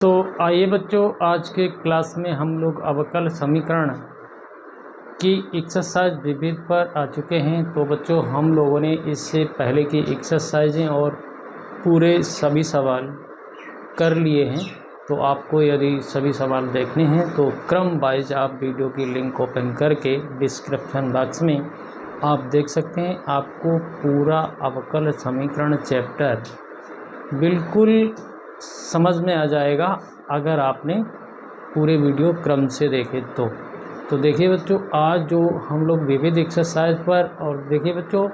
तो आइए बच्चों, आज के क्लास में हम लोग अवकल समीकरण की एक्सरसाइज विविध पर आ चुके हैं। तो बच्चों, हम लोगों ने इससे पहले की एक्सरसाइजें और पूरे सभी सवाल कर लिए हैं। तो आपको यदि सभी सवाल देखने हैं तो क्रम वाइज आप वीडियो की लिंक ओपन करके डिस्क्रिप्शन बॉक्स में आप देख सकते हैं। आपको पूरा अवकल समीकरण चैप्टर बिल्कुल समझ में आ जाएगा अगर आपने पूरे वीडियो क्रम से देखे तो देखिए बच्चों, आज जो हम लोग विविध एक्सरसाइज पर, और देखिए बच्चों,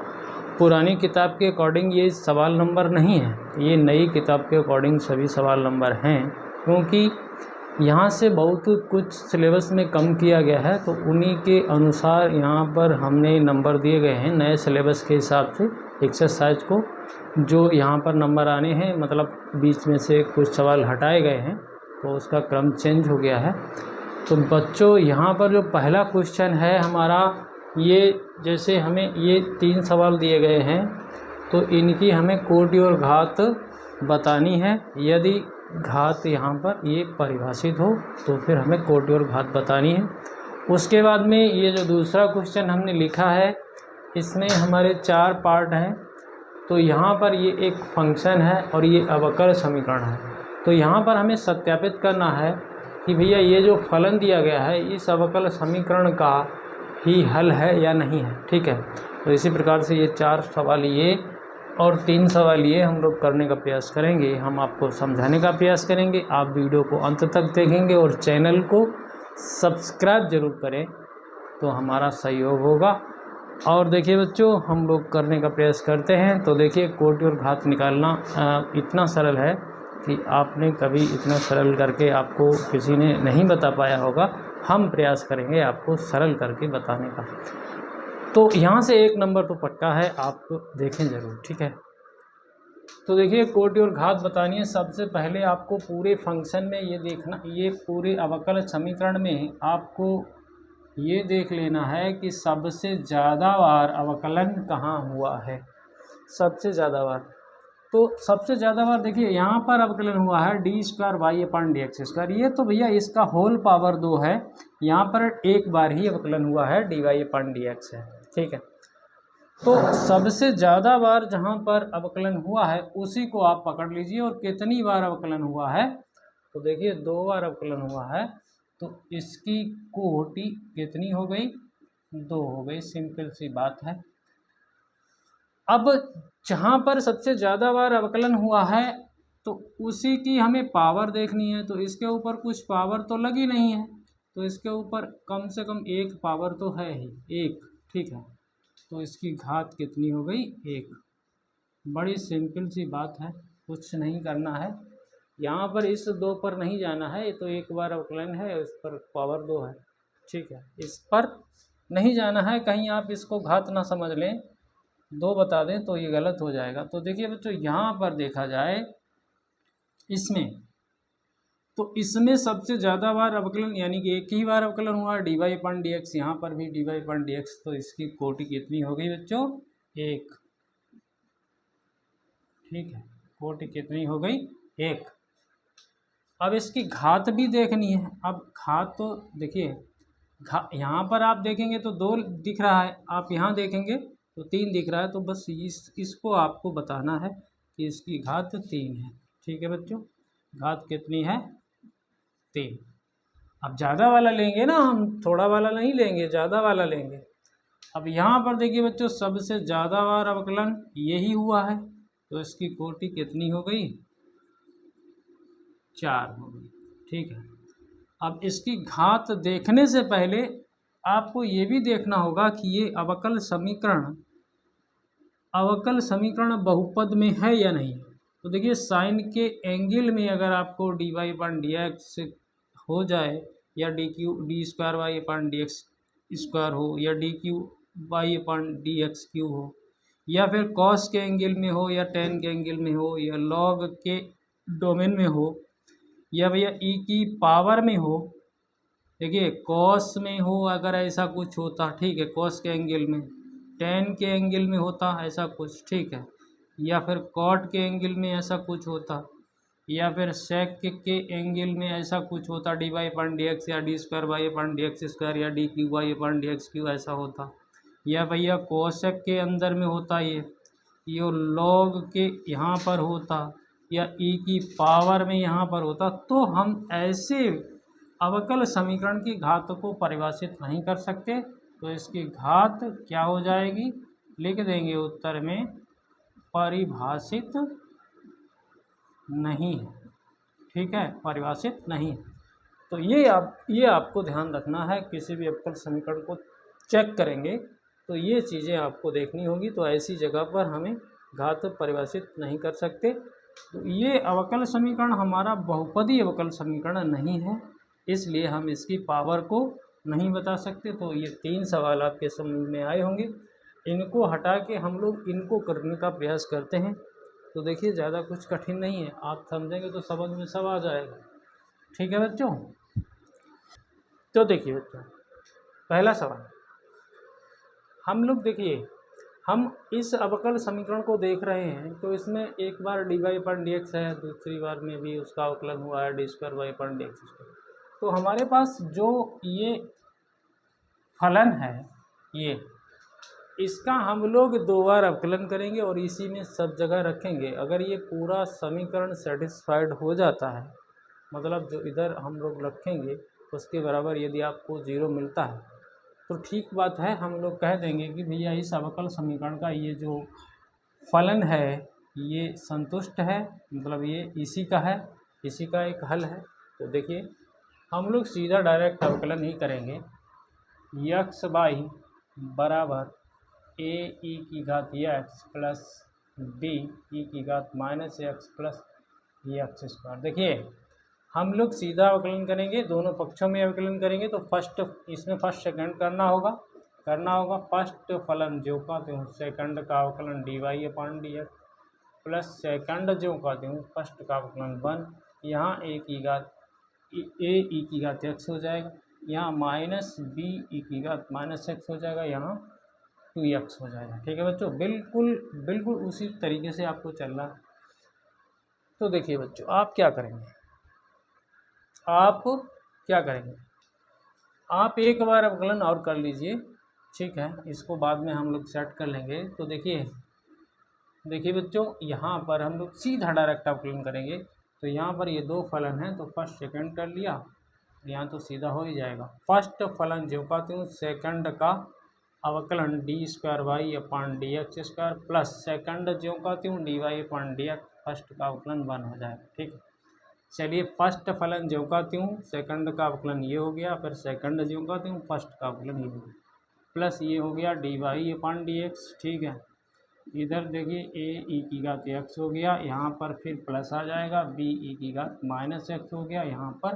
पुरानी किताब के अकॉर्डिंग ये सवाल नंबर नहीं है, ये नई किताब के अकॉर्डिंग सभी सवाल नंबर हैं, क्योंकि यहाँ से बहुत कुछ सिलेबस में कम किया गया है। तो उन्हीं के अनुसार यहाँ पर हमने नंबर दिए गए हैं नए सिलेबस के हिसाब से एक्सरसाइज को। जो यहाँ पर नंबर आने हैं, मतलब बीच में से कुछ सवाल हटाए गए हैं, तो उसका क्रम चेंज हो गया है। तो बच्चों, यहाँ पर जो पहला क्वेश्चन है हमारा, ये जैसे हमें ये 3 सवाल दिए गए हैं, तो इनकी हमें कोटि और घात बतानी है। यदि घात यहाँ पर ये परिभाषित हो तो फिर हमें कोटि और घात बतानी है। उसके बाद में ये जो दूसरा क्वेश्चन हमने लिखा है, इसमें हमारे 4 पार्ट हैं। तो यहाँ पर ये एक फंक्शन है और ये अवकल समीकरण है। तो यहाँ पर हमें सत्यापित करना है कि भैया ये जो फलन दिया गया है इस अवकल समीकरण का ही हल है या नहीं है। ठीक है, तो इसी प्रकार से ये 4 सवाल ये और 3 सवाल ये हम लोग करने का प्रयास करेंगे। हम आपको समझाने का प्रयास करेंगे। आप वीडियो को अंत तक देखेंगे और चैनल को सब्सक्राइब जरूर करें तो हमारा सहयोग होगा। और देखिए बच्चों, हम लोग करने का प्रयास करते हैं। तो देखिए, कोटि और घात निकालना इतना सरल है कि आपने कभी इतना सरल करके आपको किसी ने नहीं बता पाया होगा। हम प्रयास करेंगे आपको सरल करके बताने का। तो यहाँ से 1 नंबर तो पक्का है, आप देखें ज़रूर। ठीक है, तो देखिए, कोटि और घात बतानी है। सबसे पहले आपको पूरे फंक्शन में ये देखना, ये पूरे अवकल समीकरण में आपको ये देख लेना है कि सबसे ज़्यादा बार अवकलन कहाँ हुआ है। सबसे ज़्यादा बार, तो सबसे ज़्यादा बार देखिए यहाँ पर अवकलन हुआ है d²y/dx²। ये तो भैया इसका होल पावर 2 है। यहाँ पर एक बार ही अवकलन हुआ है, dy/dx है। ठीक है, तो सबसे ज़्यादा बार जहाँ पर अवकलन हुआ है उसी को आप पकड़ लीजिए। और कितनी बार अवकलन हुआ है, तो देखिए 2 बार अवकलन हुआ है। तो इसकी कोटि कितनी हो गई? 2 हो गई। सिंपल सी बात है। अब जहाँ पर सबसे ज़्यादा बार अवकलन हुआ है तो उसी की हमें पावर देखनी है। तो इसके ऊपर कुछ पावर तो लगी नहीं है, तो इसके ऊपर कम से कम 1 पावर तो है ही, 1। ठीक है, तो इसकी घात कितनी हो गई? 1। बड़ी सिंपल सी बात है, कुछ नहीं करना है। यहाँ पर इस 2 पर नहीं जाना है, ये तो एक बार अवकलन है, इस पर पावर 2 है। ठीक है, इस पर नहीं जाना है। कहीं आप इसको घात ना समझ लें, 2 बता दें तो ये गलत हो जाएगा। तो देखिए बच्चों, यहाँ पर देखा जाए इसमें, तो इसमें सबसे ज़्यादा बार अवकलन, यानी कि एक ही बार अवकलन हुआ dy/dx। यहाँ पर भी dy/dx। तो इसकी कोटि कितनी हो गई बच्चों? 1। ठीक है, कोटि कितनी हो गई? 1। अब इसकी घात भी देखनी है। अब घात तो देखिए, यहाँ पर आप देखेंगे तो 2 दिख रहा है, आप यहाँ देखेंगे तो 3 दिख रहा है। तो बस इसको आपको बताना है कि इसकी घात 3 है। ठीक है बच्चों, घात कितनी है? 3। अब ज़्यादा वाला लेंगे ना, हम थोड़ा वाला नहीं लेंगे, ज़्यादा वाला लेंगे। अब यहाँ पर देखिए बच्चों, सबसे ज़्यादा बार अवकलन यही हुआ है, तो इसकी कोटि कितनी हो गई? 4 हो गई। ठीक है, अब इसकी घात देखने से पहले आपको ये भी देखना होगा कि ये अवकल समीकरण बहुपद में है या नहीं। तो देखिए, साइन के एंगल में अगर आपको dy/dx हो जाए, या d²y/dx² हो, या dq/y/dx³ हो, या फिर कॉस के एंगल में हो, या टेन के एंगल में हो, या लॉग के डोमेन में हो, या भैया ई की पावर में हो। देखिए, कॉस में हो अगर ऐसा कुछ होता, ठीक है, कॉस के एंगल में, टेन के एंगल में होता ऐसा कुछ, ठीक है, या फिर कॉट के एंगल में ऐसा कुछ होता, या फिर सेक के एंगल में ऐसा कुछ होता dy अपन dx या d स्क्वायर वाई अपन dx स्क्वायर या डी क्यू वाई अपन dx क्यू ऐसा होता, या भैया कोसेक के अंदर में होता ये लॉग के यहाँ पर होता, या e की पावर में यहाँ पर होता, तो हम ऐसे अवकल समीकरण की घात को परिभाषित नहीं कर सकते। तो इसकी घात क्या हो जाएगी, लिख देंगे उत्तर में परिभाषित नहीं है। ठीक है, परिभाषित नहीं है। तो ये आपको ध्यान रखना है, किसी भी अवकल समीकरण को चेक करेंगे तो ये चीज़ें आपको देखनी होगी। तो ऐसी जगह पर हमें घात परिभाषित नहीं कर सकते। तो ये अवकल समीकरण हमारा बहुपदी अवकल समीकरण नहीं है, इसलिए हम इसकी पावर को नहीं बता सकते। तो ये 3 सवाल आपके समझ में आए होंगे। इनको हटा के हम लोग इनको करने का प्रयास करते हैं। तो देखिए ज़्यादा कुछ कठिन नहीं है, आप समझेंगे तो समझ में सब आ जाएगा। ठीक है बच्चों, तो देखिए बच्चों पहला सवाल हम लोग देखिए, हम इस अवकल समीकरण को देख रहे हैं तो इसमें एक बार dy अपन dx है, दूसरी बार में भी उसका अवकलन हुआ है d स्क्वायर y अपन dx स्क्वायर। तो हमारे पास जो ये फलन है ये, इसका हम लोग 2 बार अवकलन करेंगे और इसी में सब जगह रखेंगे। अगर ये पूरा समीकरण सेटिस्फाइड हो जाता है, मतलब जो इधर हम लोग रखेंगे उसके बराबर यदि आपको 0 मिलता है तो ठीक बात है, हम लोग कह देंगे कि भैया इस अवकल समीकरण का ये जो फलन है ये संतुष्ट है, मतलब ये इसी का है, इसी का एक हल है। तो देखिए हम लोग सीधा डायरेक्ट अवकलन ही करेंगे। यक्स बाई बराबर ए ई की घात एक्स प्लस बी ई की घात minus x plus x square. देखिए हम लोग सीधा अवकलन करेंगे, दोनों पक्षों में अवकलन करेंगे। तो इसमें फर्स्ट सेकंड करना होगा। फर्स्ट फलन जो कहते हूँ सेकंड का अवकलन D y upon d x plus second जो कहते हूँ फर्स्ट का अवकलन 1, यहाँ ए ई की घात एक्स हो जाएगा, यहाँ माइनस बी ई की घात माइनस एक्स हो जाएगा, यहाँ 2x हो जाएगा। ठीक है बच्चों, बिल्कुल उसी तरीके से आपको चलना। तो देखिए बच्चों आप क्या करेंगे, आप एक बार अवकलन और कर लीजिए। ठीक है, इसको बाद में हम लोग सेट कर लेंगे। तो देखिए बच्चों यहाँ पर हम लोग सीधा डायरेक्ट अवकलन करेंगे। तो यहाँ पर ये 2 फलन हैं, तो फर्स्ट सेकंड कर लिया, यहाँ तो सीधा हो ही जाएगा। फर्स्ट फलन जो कहते हूँ सेकंड का अवकलन d square y upon d x square plus second जो कहती हूँ d y upon d x, first का अवकलन 1 हो जाएगा। ठीक है, चलिए फर्स्ट फलन जो कहती हूँ सेकंड का अवकलन ये हो गया, फिर सेकंड जो कहती हूँ फर्स्ट का अवकलन ये हो गया, प्लस ये हो गया D y upon d x. ठीक है, इधर देखिए ए ई की घात एक्स हो गया, यहाँ पर फिर प्लस आ जाएगा, बी ई की घात माइनस एक्स हो गया, यहाँ पर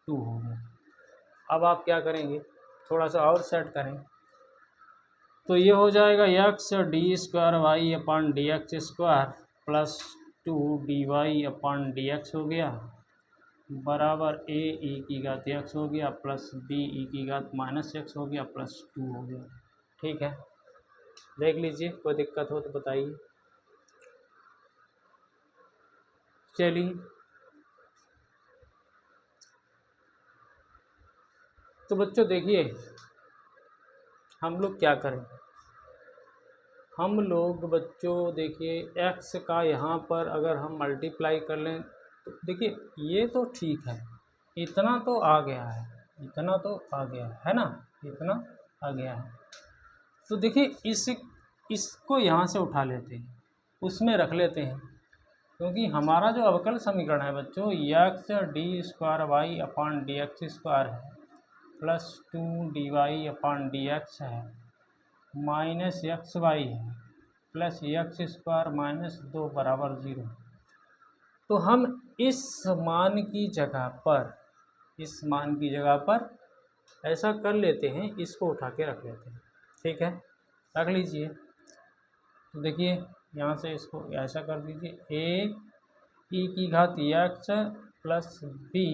2 हो गया। अब आप क्या करेंगे, थोड़ा सा और सेट करें। तो ये हो जाएगा x d square y upon d x square plus 2 d y upon d x हो गया बराबर ए ई की घात एक्स हो गया प्लस बी ई की घात माइनस एक्स हो गया प्लस 2 हो गया। ठीक है, देख लीजिए, कोई दिक्कत हो तो बताइए। चलिए तो बच्चों देखिए हम लोग क्या करें, हम लोग बच्चों देखिए x का यहाँ पर अगर हम मल्टीप्लाई कर लें तो देखिए ये तो ठीक है, इतना तो आ गया है, इतना तो आ गया है ना, इतना आ गया है। तो देखिए इसको यहाँ से उठा लेते हैं, उसमें रख लेते हैं, क्योंकि हमारा जो अवकल समीकरण है बच्चों x d square y upon d x square है plus 2 d y upon d x है माइनस एक्स वाई है प्लस एक्स स्क्वायर माइनस 2 बराबर 0। तो हम इस मान की जगह पर ऐसा कर लेते हैं, इसको उठा के रख लेते हैं। ठीक है, रख लीजिए। तो देखिए यहाँ से इसको ऐसा कर दीजिए, ए ई की घात एक्स प्लस बी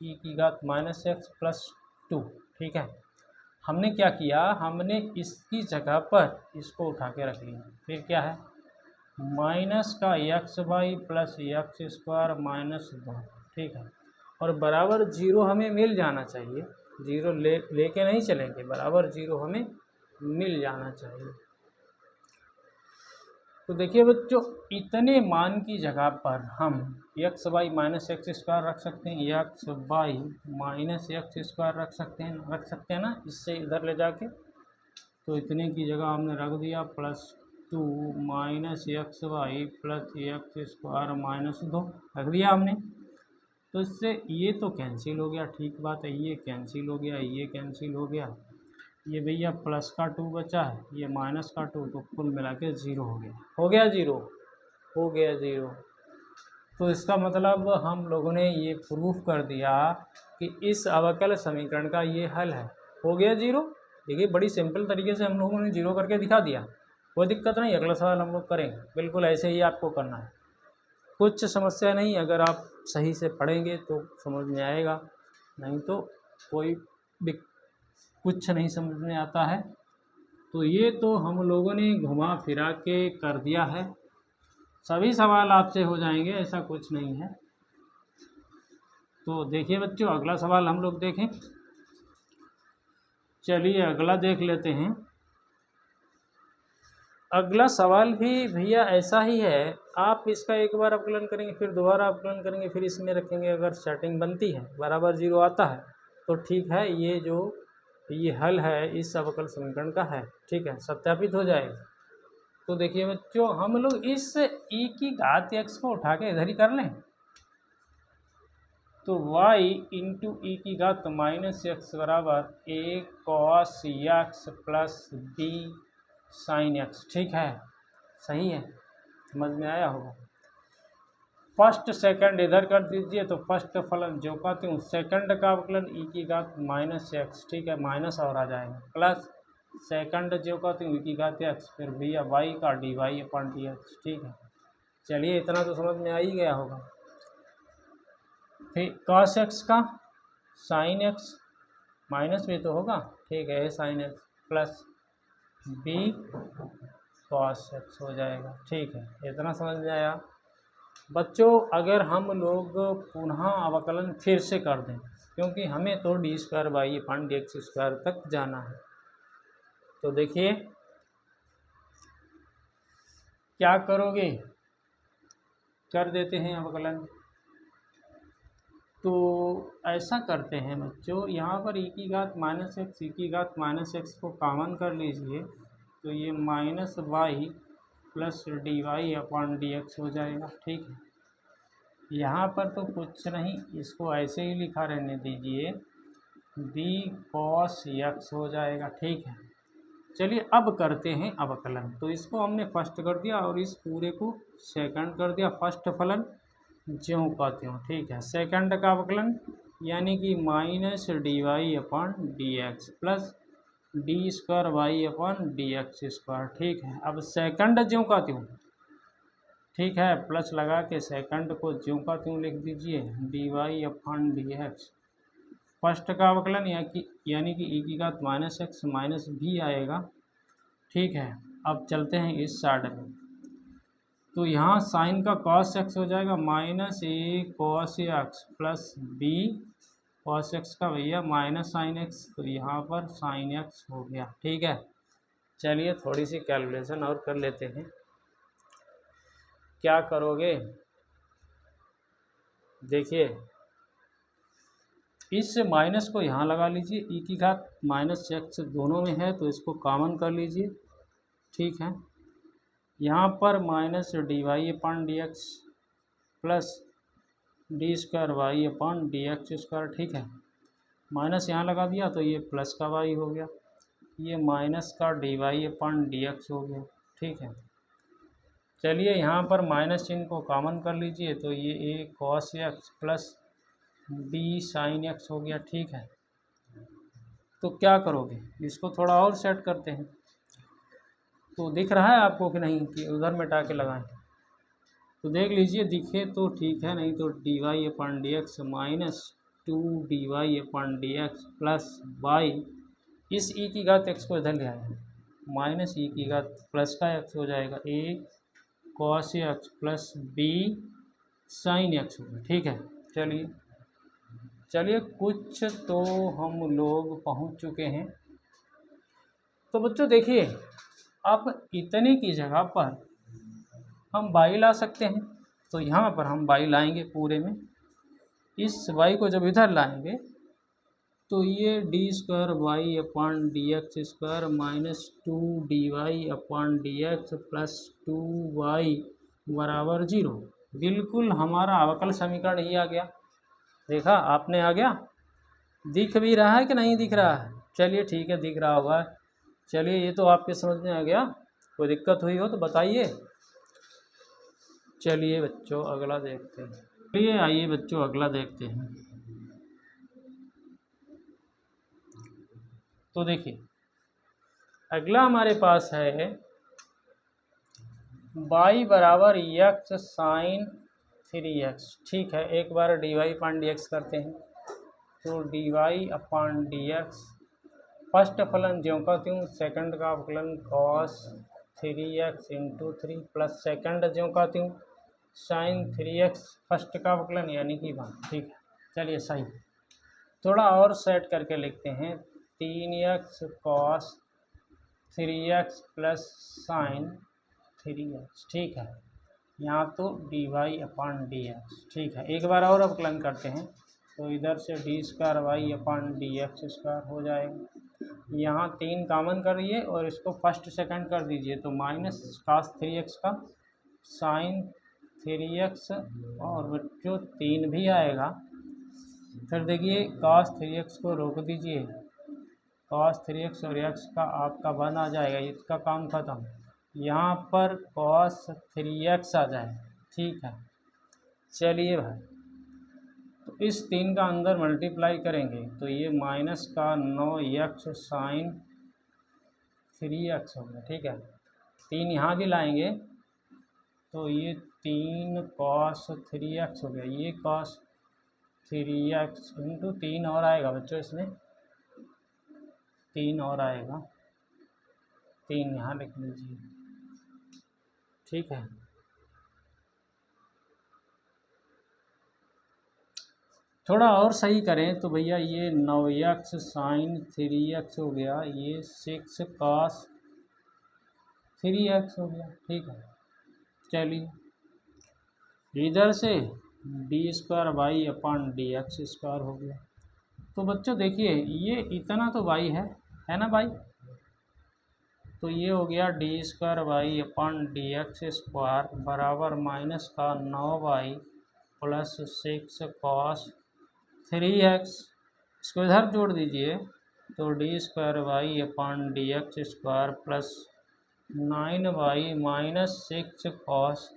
ई की घात माइनस एक्स प्लस 2। ठीक है, हमने क्या किया, हमने इसकी जगह पर इसको उठा के रख लिया। फिर क्या है, माइनस का x y plus x square minus 2, ठीक है। और बराबर जीरो हमें मिल जाना चाहिए, जीरो लेके नहीं चलेंगे, बराबर जीरो हमें मिल जाना चाहिए। तो देखिए बच्चों, इतने मान की जगह पर हम x y minus x square रख सकते हैं, x y minus x square रख सकते हैं ना, इससे इधर ले जाके। तो इतने की जगह हमने रख दिया plus 2 minus x y plus x square minus 2 रख दिया हमने। तो इससे ये तो कैंसिल हो गया, ठीक बात है, ये कैंसिल हो गया, ये कैंसिल हो गया, ये भैया प्लस का 2 बचा है, ये माइनस का 2, तो कुल मिला के 0 हो गया, हो गया 0, हो गया 0। तो इसका मतलब हम लोगों ने ये प्रूफ कर दिया कि इस अवकल समीकरण का ये हल है, हो गया 0। देखिए बड़ी सिंपल तरीके से हम लोगों ने 0 करके दिखा दिया, कोई दिक्कत नहीं। अगला सवाल हम लोग करेंगे, बिल्कुल ऐसे ही आपको करना है, कुछ समस्या नहीं। अगर आप सही से पढ़ेंगे तो समझ में आएगा, नहीं तो कोई भी कुछ नहीं समझ में आता है। तो ये तो हम लोगों ने घुमा फिरा के कर दिया है, सभी सवाल आपसे हो जाएंगे, ऐसा कुछ नहीं है। तो देखिए बच्चों, अगला सवाल हम लोग देखें। चलिए अगला देख लेते हैं। अगला सवाल भी भैया ऐसा ही है, आप इसका एक बार अवकलन करेंगे, फिर दोबारा अवकलन करेंगे, फिर इसमें रखेंगे। अगर सेटिंग बनती है, बराबर 0 आता है तो ठीक है, ये हल है इस अवकल समीकरण का है, ठीक है, सत्यापित हो जाएगा। तो देखिए बच्चों, हम लोग इस e की घात x को उठा के इधर ही कर लें। तो y इंटू ई की घात माइनस एक्स बराबर a cos x plus b sine x, ठीक है, सही है, समझ में आया होगा। फर्स्ट सेकंड इधर कर दीजिए, तो फर्स्ट फलन जो का त्यों, सेकंड का अवकलन ई की घात माइनस एक्स, ठीक है, माइनस और आ जाएगा, प्लस सेकंड जो का त्यों ई की घात एक्स, फिर भैया वाई का d y upon d x, ठीक है। चलिए इतना तो समझ में आ ही गया होगा। फिर कॉस एक्स का साइन एक्स, माइनस भी तो होगा, ठीक है, sine x plus b cos x हो जाएगा, ठीक है, इतना समझ में आया। बच्चों अगर हम लोग पुनः अवकलन फिर से कर दें, क्योंकि हमें तो d square by upon d x square तक जाना है, तो देखिए क्या करोगे, कर देते हैं अवकलन। तो ऐसा करते हैं बच्चों, यहाँ पर ई की घात माइनस एक्स, ई की घात माइनस एक्स को कॉमन कर लीजिए, तो ये minus y plus d y upon d x हो जाएगा, ठीक है। यहाँ पर तो कुछ नहीं, इसको ऐसे ही लिखा रहने दीजिए, बी कॉस एक्स हो जाएगा, ठीक है। चलिए अब करते हैं अवकलन। तो इसको हमने फर्स्ट कर दिया और इस पूरे को सेकंड कर दिया, फर्स्ट फलन ज्यों का त्यों, ठीक है। सेकंड का अवकलन यानी कि minus d y upon d x plus d square y upon d x square, ठीक है। अब सेकंड ज्यों का त्यों, ठीक है, प्लस लगा के सेकंड को ज्यों का त्यों लिख दीजिए, d y upon d x. First का अवकलन यानी कि ई की घात माइनस एक्स माइनस भी आएगा, ठीक है। अब चलते हैं इस साइड में, तो यहाँ साइन का कॉस एक्स हो जाएगा, minus a cos x plus b cos x का भैया माइनस साइन एक्स, तो यहाँ पर साइन एक्स हो गया, ठीक है। चलिए थोड़ी सी कैलकुलेशन और कर लेते हैं। क्या करोगे, देखिए इस माइनस को यहाँ लगा लीजिए, ई की घात माइनस एक्स दोनों में है, तो इसको कॉमन कर लीजिए, ठीक है। यहाँ पर minus d y upon d x plus d square y upon d x square, ठीक है। माइनस यहाँ लगा दिया तो ये प्लस का वाई हो गया, ये माइनस का d y upon d x हो गया, ठीक है। चलिए यहाँ पर माइनस चिन्ह को कॉमन कर लीजिए, तो ये a cos x plus b sine x हो गया, ठीक है। तो क्या करोगे, इसको थोड़ा और सेट करते हैं। तो दिख रहा है आपको कि नहीं, कि उधर मिटा के लगाएं, तो देख लीजिए, दिखे तो ठीक है, नहीं तो d y upon d x minus 2 d y upon d x plus y, इस ई की घात एक्स को इधर ले आए, माइनस ई की घात प्लस का एक्स हो जाएगा, a cos x plus b sine x होगा। ठीक है, चलिए कुछ तो हम लोग पहुंच चुके हैं। तो बच्चों देखिए, अब इतने की जगह पर हम बाई ला सकते हैं। तो यहाँ पर हम बाई लाएंगे पूरे में। इस वाई को जब इधर लाएंगे तो ये d square y upon d x square minus 2 d y upon d x plus 2 y बराबर 0। बिल्कुल हमारा अवकल समीकरण ही आ गया। देखा आपने, आ गया। दिख भी रहा है कि नहीं दिख रहा है? चलिए ठीक है, दिख रहा होगा। चलिए ये तो आपके समझ में आ गया। कोई दिक्कत हुई हो तो बताइए। चलिए बच्चों अगला देखते हैं। चलिए आइए बच्चों अगला देखते हैं। तो देखिए अगला हमारे पास है y बराबर एक्स साइन 3x। ठीक है, एक बार d y upon d x करते हैं। तो d y upon d x first फलन ज्यों का त्यों, सेकंड का फलन cos 3x into 3 plus second ज्यों का त्यों साइन 3x फर्स्ट का फलन यानी कि 1। ठीक है, चलिए सही। थोड़ा और सेट करके लिखते हैं। 3x cos 3x plus sign 3x। ठीक है, यहाँ तो d y upon d x. ठीक है, एक बार और अवकलन करते हैं। तो इधर से d square y upon d x square हो जाएगा। यहाँ 3 कॉमन करिए और इसको फर्स्ट सेकंड कर दीजिए। तो माइनस कास 3x का साइन 3x और बच्चों 3 भी आएगा। फिर देखिए cos 3x को रोक दीजिए। cos 3x और x का आपका 1 आ जाएगा, इसका काम खत्म। यहाँ पर cos 3x आ जाए। ठीक है, चलिए भाई, तो इस 3 का अंदर मल्टीप्लाई करेंगे तो ये माइनस का 9x साइन 3x हो गया। ठीक है, 3 यहाँ भी लाएंगे तो ये 3 cos 3x हो गया। ये cos 3x इंटू 3 और आएगा बच्चों, इसमें 3 और आएगा। 3 यहाँ लिख लीजिए। ठीक है, थोड़ा और सही करें तो भैया ये 9x साइन 3x हो गया। ये 6 cos 3x हो गया। ठीक है, चलिए इधर से d square y upon d x square हो गया। तो बच्चों देखिए ये इतना तो वाई है ना भाई। तो ये हो गया d square y upon d x square बराबर माइनस का 9y प्लस 6 कॉस 3x। इसको इधर जोड़ दीजिए तो d square y upon d x square plus 9y minus 6 cos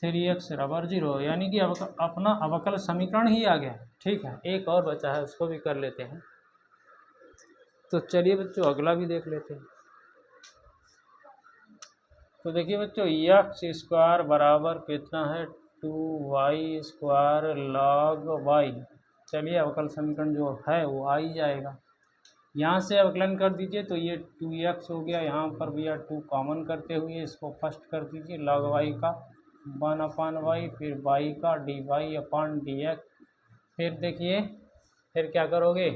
3x बराबर 0, यानी कि अपना अवकल समीकरण ही आ गया। ठीक है, एक और बचा है, उसको भी कर लेते हैं। तो चलिए बच्चों अगला भी देख लेते हैं। तो देखिए बच्चों एक्स स्क्वायर बराबर कितना है 2y स्क्वायर लॉग y। चलिए अवकल समीकरण जो है वो आ ही जाएगा। यहाँ से अवकलन कर दीजिए तो ये 2x हो गया। यहाँ पर भैया 2 कॉमन करते हुए इसको फर्स्ट कर दीजिए लॉग y का 1 अपॉन y, फिर y का d y upon d x. फिर देखिए फिर क्या करोगे।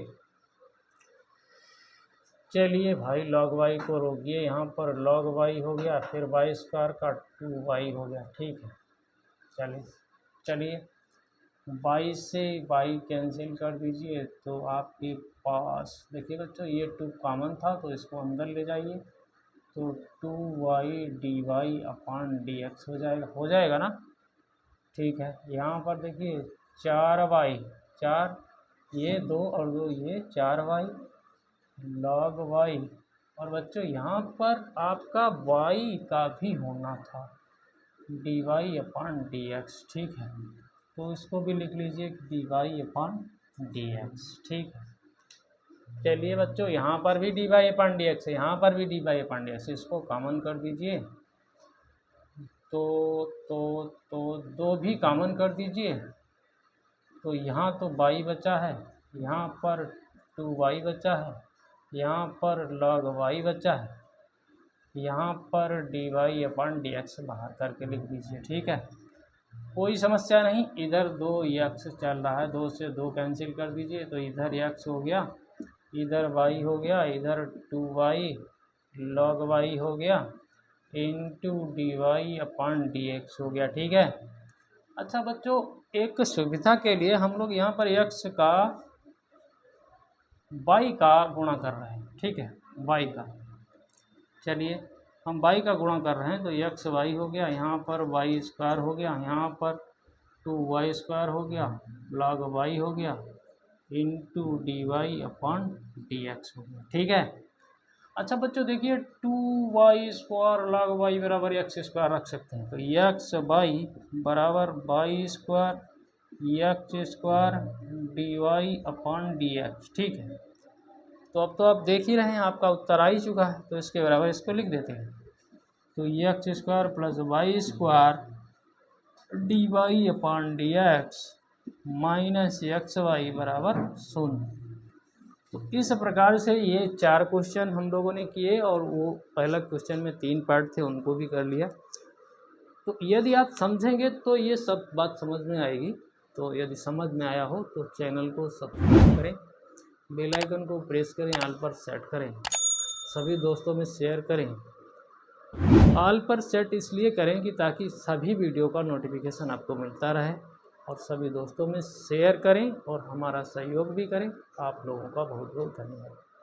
चलिए भाई लॉग y को रोकिए, यहाँ पर लॉग y हो गया, फिर वाई स्क्वायर का 2y हो गया। ठीक है, चलिए y से y कैंसिल कर दीजिए तो आपके पास देखिए बच्चों ये 2 कॉमन था तो इसको अंदर ले जाइए तो 2y d y upon d x हो जाएगा ना। ठीक है, यहाँ पर देखिए 4y 4 ये 2 और 2 ये 4y लॉग y। और बच्चों यहाँ पर आपका y का भी होना था d y upon d x. ठीक है, तो इसको भी लिख लीजिए d y upon d x. ठीक है, चलिए बच्चों यहाँ पर भी d y upon d x है, यहाँ पर भी d y upon d x, इसको कॉमन कर दीजिए तो 2 भी कॉमन कर दीजिए तो यहाँ तो y बचा है, यहाँ पर 2y बचा है, यहाँ पर log y बचा है, यहाँ पर dy/dx बाहर करके लिख दीजिए। ठीक है, कोई समस्या नहीं। इधर 2x चल रहा है, 2 से 2 कैंसिल कर दीजिए तो इधर x हो गया, इधर y हो गया, इधर 2y log y हो गया इंटू dy/dx हो गया। ठीक है। अच्छा बच्चों, एक सुविधा के लिए हम लोग यहाँ पर x का y का गुणा कर रहे हैं। ठीक है, y का, चलिए हम y का गुणा कर रहे हैं तो x y हो गया, यहाँ पर y स्क्वायर हो गया, यहाँ पर 2y स्क्वायर हो गया, log y हो गया इंटू dy/dx हो गया। ठीक है। अच्छा बच्चों देखिए, 2y स्क्वायर log y बराबर x स्क्वायर रख सकते हैं, तो x y बराबर y square x square dy/dx। ठीक है, तो अब तो आप देख ही रहे हैं, आपका उत्तर आ ही चुका है, तो इसके बराबर इसको लिख देते हैं। तो x square plus y square dy/dx minus x y बराबर 0। तो इस प्रकार से ये 4 क्वेश्चन हम लोगों ने किए, और वो पहला क्वेश्चन में 3 पार्ट थे, उनको भी कर लिया। तो यदि आप समझेंगे तो ये सब बात समझ में आएगी। तो यदि समझ में आया हो तो चैनल को सब्सक्राइब करें, बेल आइकन को प्रेस करें, ऑल पर सेट करें, सभी दोस्तों में शेयर करें। ऑल पर सेट इसलिए करें कि ताकि सभी वीडियो का नोटिफिकेशन आपको मिलता रहे, और सभी दोस्तों में शेयर करें और हमारा सहयोग भी करें। आप लोगों का बहुत बहुत धन्यवाद।